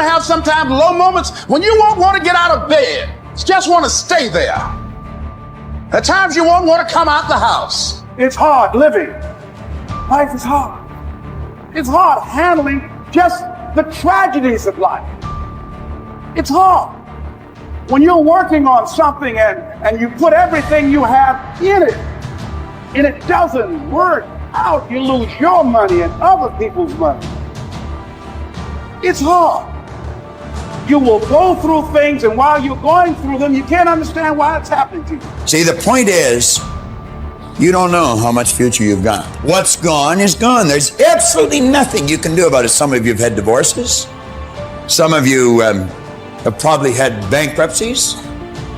have sometimes low moments when you won't want to get out of bed. You just want to stay there. At times you won't want to come out the house. It's hard living. Life is hard. It's hard handling just the tragedies of life. It's hard. When you're working on something and you put everything you have in it, and it doesn't work out, you lose your money and other people's money. It's hard. You will go through things, and while you're going through them, you can't understand why it's happening to you. See, the point is, you don't know how much future you've got. What's gone is gone. There's absolutely nothing you can do about it. Some of you have had divorces. Some of you have probably had bankruptcies.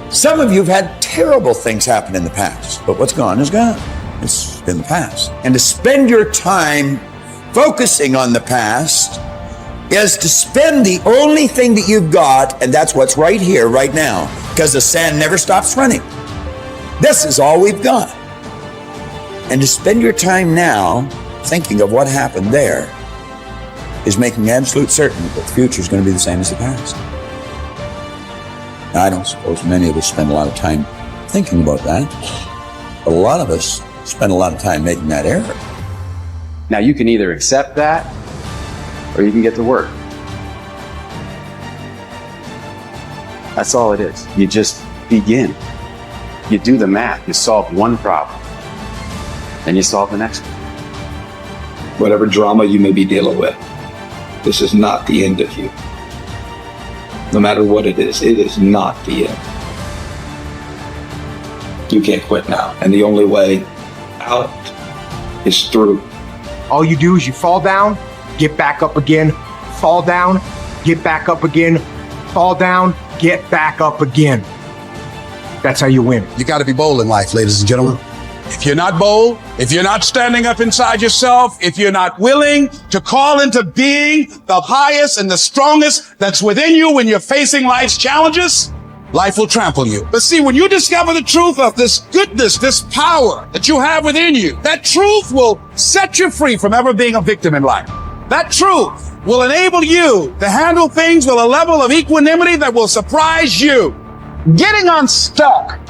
Some of you have had terrible things happen in the past. But what's gone is gone. It's in the past. And to spend your time focusing on the past is to spend the only thing that you've got, and that's what's right here, right now, because the sand never stops running. This is all we've got. And to spend your time now thinking of what happened there is making absolute certain that the future is going to be the same as the past. Now, I don't suppose many of us spend a lot of time thinking about that, but a lot of us spend a lot of time making that error. Now, you can either accept that or you can get to work. That's all it is. You just begin. You do the math. You solve one problem. Then you solve the next one. Whatever drama you may be dealing with, this is not the end of you. No matter what it is not the end. You can't quit now. And the only way out is through. All you do is you fall down, get back up again, fall down, get back up again, fall down, get back up again. That's how you win. You got to be bold in life, ladies and gentlemen. If you're not bold, if you're not standing up inside yourself, if you're not willing to call into being the highest and the strongest that's within you when you're facing life's challenges, life will trample you. But see, when you discover the truth of this goodness, this power that you have within you, that truth will set you free from ever being a victim in life. That truth will enable you to handle things with a level of equanimity that will surprise you. Getting unstuck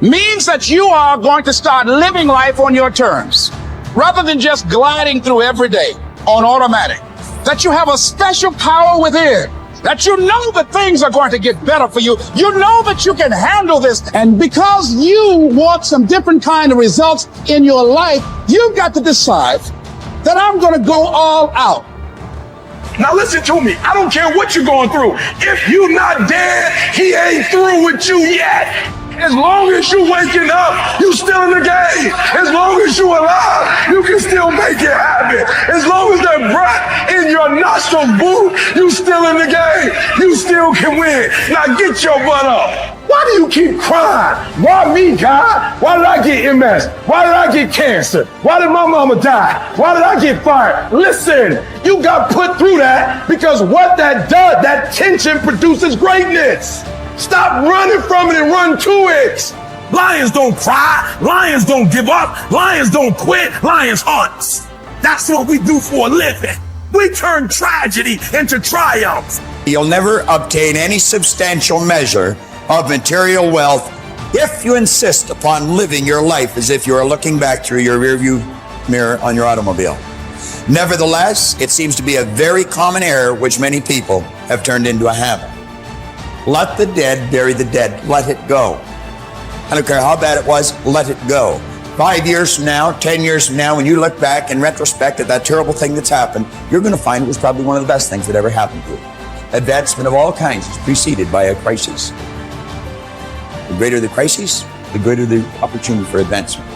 means that you are going to start living life on your terms, rather than just gliding through every day on automatic. That you have a special power within, that you know that things are going to get better for you. You know that you can handle this. And because you want some different kind of results in your life, you've got to decide that I'm going to go all out. Now listen to me. I don't care what you're going through. If you're not dead, he ain't through with you yet. As long as you waking up, you still in the game. As long as you alive, you can still make it happen. As long as that breath in your nostril boot, you still in the game. You still can win. Now get your butt up. Why do you keep crying? Why me, God? Why did I get MS? Why did I get cancer? Why did my mama die? Why did I get fired? Listen, you got put through that because what that does, that tension produces greatness. Stop running from it and run to it. Lions don't cry. Lions don't give up. Lions don't quit. Lions hunt. That's what we do for a living. We turn tragedy into triumph. You'll never obtain any substantial measure of material wealth if you insist upon living your life as if you are looking back through your rearview mirror on your automobile. Nevertheless, it seems to be a very common error which many people have turned into a habit. Let the dead bury the dead. Let it go. I don't care how bad it was, let it go. 5 years from now, 10 years from now, when you look back in retrospect at that terrible thing that's happened, you're going to find it was probably one of the best things that ever happened to you. Advancement of all kinds is preceded by a crisis. The greater the crisis, the greater the opportunity for advancement.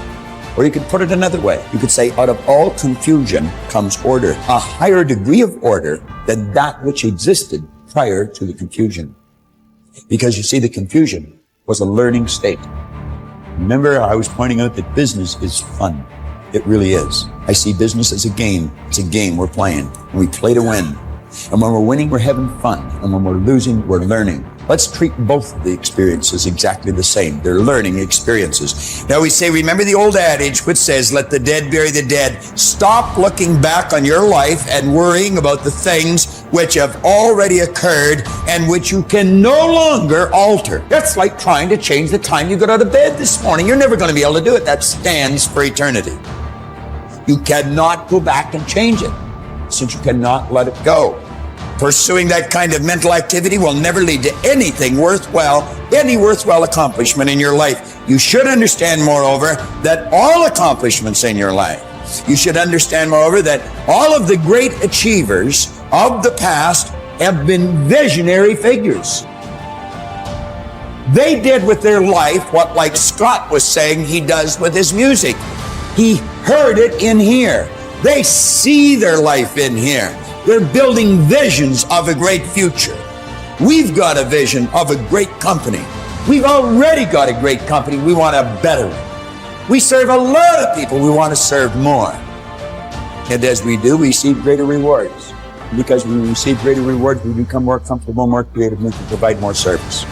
Or you could put it another way. You could say, out of all confusion comes order, a higher degree of order than that which existed prior to the confusion. Because you see, the confusion was a learning state. Remember, I was pointing out that business is fun. It really is. I see business as a game. It's a game we're playing, and we play to win. And when we're winning, we're having fun. And when we're losing, we're learning. Let's treat both of the experiences exactly the same. They're learning experiences. Now we say, remember the old adage which says, let the dead bury the dead. Stop looking back on your life and worrying about the things which have already occurred and which you can no longer alter. That's like trying to change the time you got out of bed this morning. You're never going to be able to do it. That stands for eternity. You cannot go back and change it, since you cannot let it go. Pursuing that kind of mental activity will never lead to anything worthwhile, any worthwhile accomplishment in your life. You should understand, moreover, that all accomplishments in your life, you should understand, moreover, that all of the great achievers of the past have been visionary figures. They did with their life what, like Scott was saying, he does with his music. He heard it in here. They see their life in here. They're building visions of a great future. We've got a vision of a great company. We've already got a great company. We want a better one. We serve a lot of people. We want to serve more. And as we do, we receive greater rewards. Because when we receive greater rewards, we become more comfortable, more creative, and we can provide more service.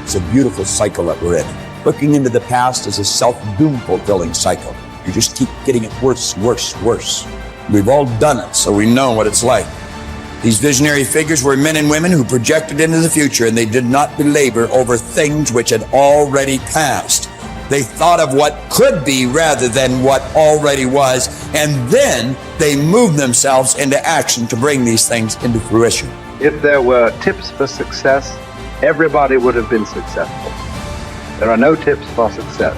It's a beautiful cycle that we're in. Looking into the past is a self-doom fulfilling cycle. You just keep getting it worse, worse, worse. We've all done it, so we know what it's like. These visionary figures were men and women who projected into the future, and they did not belabor over things which had already passed. They thought of what could be rather than what already was, and then they moved themselves into action to bring these things into fruition. If there were tips for success, everybody would have been successful. There are no tips for success.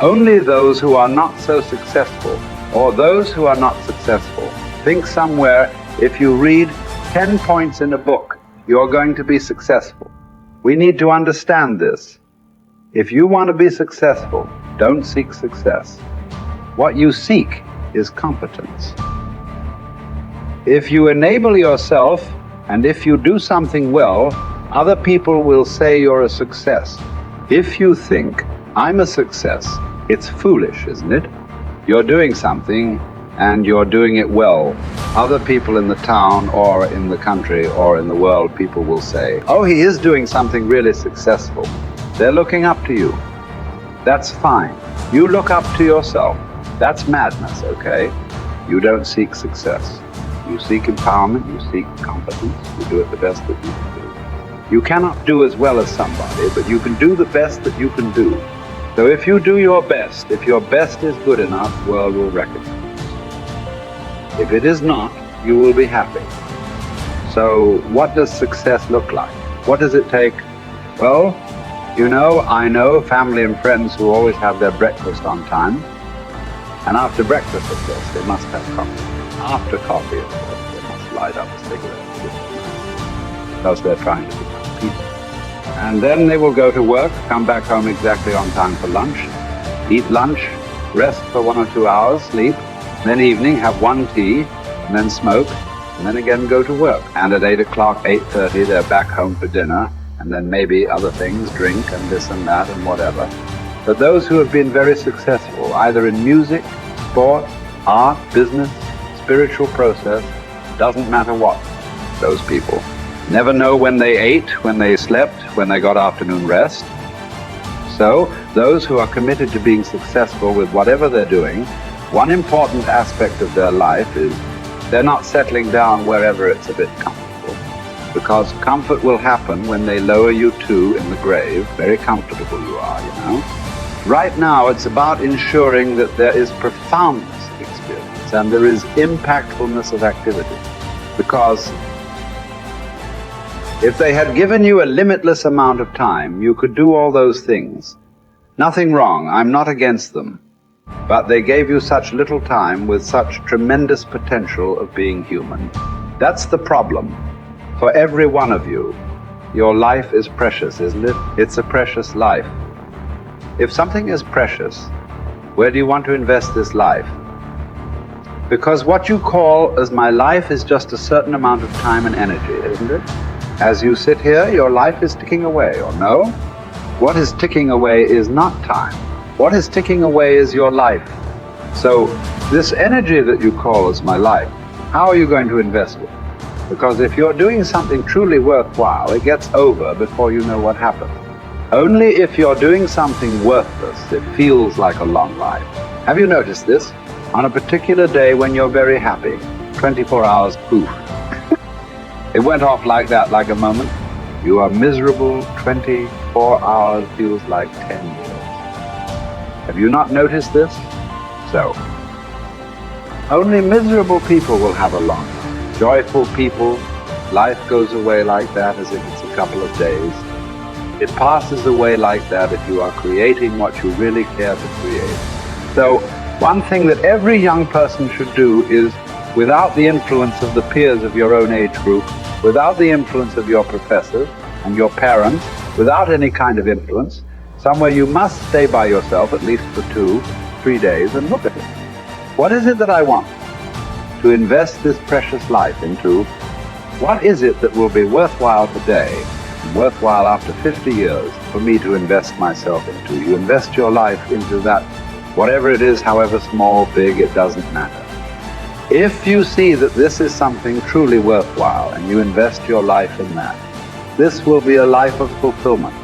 Only those who are not so successful, or those who are not successful, think somewhere if you read 10 points in a book, you're going to be successful. We need to understand this. If you want to be successful, don't seek success. What you seek is competence. If you enable yourself, and if you do something well, other people will say you're a success. If you think, I'm a success, it's foolish, isn't it? You're doing something, and you're doing it well. Other people in the town, or in the country, or in the world, people will say, oh, he is doing something really successful. They're looking up to you. That's fine. You look up to yourself. That's madness, okay? You don't seek success. You seek empowerment, you seek competence, you do it the best that you can do. You cannot do as well as somebody, but you can do the best that you can do. So if you do your best, if your best is good enough, the world will recognize it. If it is not, you will be happy. So what does success look like? What does it take? Well, you know, I know family and friends who always have their breakfast on time. And after breakfast, of course, they must have coffee. After coffee, of course, they must light up a cigarette, because they're trying to become peaceful. And then they will go to work, come back home exactly on time for lunch, eat lunch, rest for 1 or 2 hours, sleep, then evening have one tea, and then smoke, and then again go to work. And at 8 o'clock, 8:30, they're back home for dinner, and then maybe other things, drink and this and that and whatever. But those who have been very successful, either in music, sport, art, business, spiritual process, doesn't matter what, those people never know when they ate, when they slept, when they got afternoon rest. So, those who are committed to being successful with whatever they're doing, one important aspect of their life is they're not settling down wherever it's a bit comfortable. Because comfort will happen when they lower you too in the grave. Very comfortable you are, you know. Right now, it's about ensuring that there is profoundness of experience and there is impactfulness of activity. Because if they had given you a limitless amount of time, you could do all those things. Nothing wrong, I'm not against them. But they gave you such little time with such tremendous potential of being human. That's the problem. For every one of you, your life is precious, isn't it? It's a precious life. If something is precious, where do you want to invest this life? Because what you call as my life is just a certain amount of time and energy, isn't it? As you sit here, your life is ticking away, or no? What is ticking away is not time. What is ticking away is your life. So, this energy that you call as my life, how are you going to invest it? Because if you're doing something truly worthwhile, it gets over before you know what happened. Only if you're doing something worthless, it feels like a long life. Have you noticed this? On a particular day when you're very happy, 24 hours, poof. It went off like that, like a moment. You are miserable, 24 hours feels like 10 years. Have you not noticed this? So, only miserable people will have a long life. Joyful people, life goes away like that as if it's a couple of days. It passes away like that if you are creating what you really care to create. So, one thing that every young person should do is, without the influence of the peers of your own age group, without the influence of your professors and your parents, without any kind of influence, somewhere you must stay by yourself at least for 2-3 days and look at it. What is it that I want to invest this precious life into? What is it that will be worthwhile today and worthwhile after 50 years for me to invest myself into? You invest your life into that, whatever it is, however small, big, it doesn't matter. If you see that this is something truly worthwhile and you invest your life in that, this will be a life of fulfillment.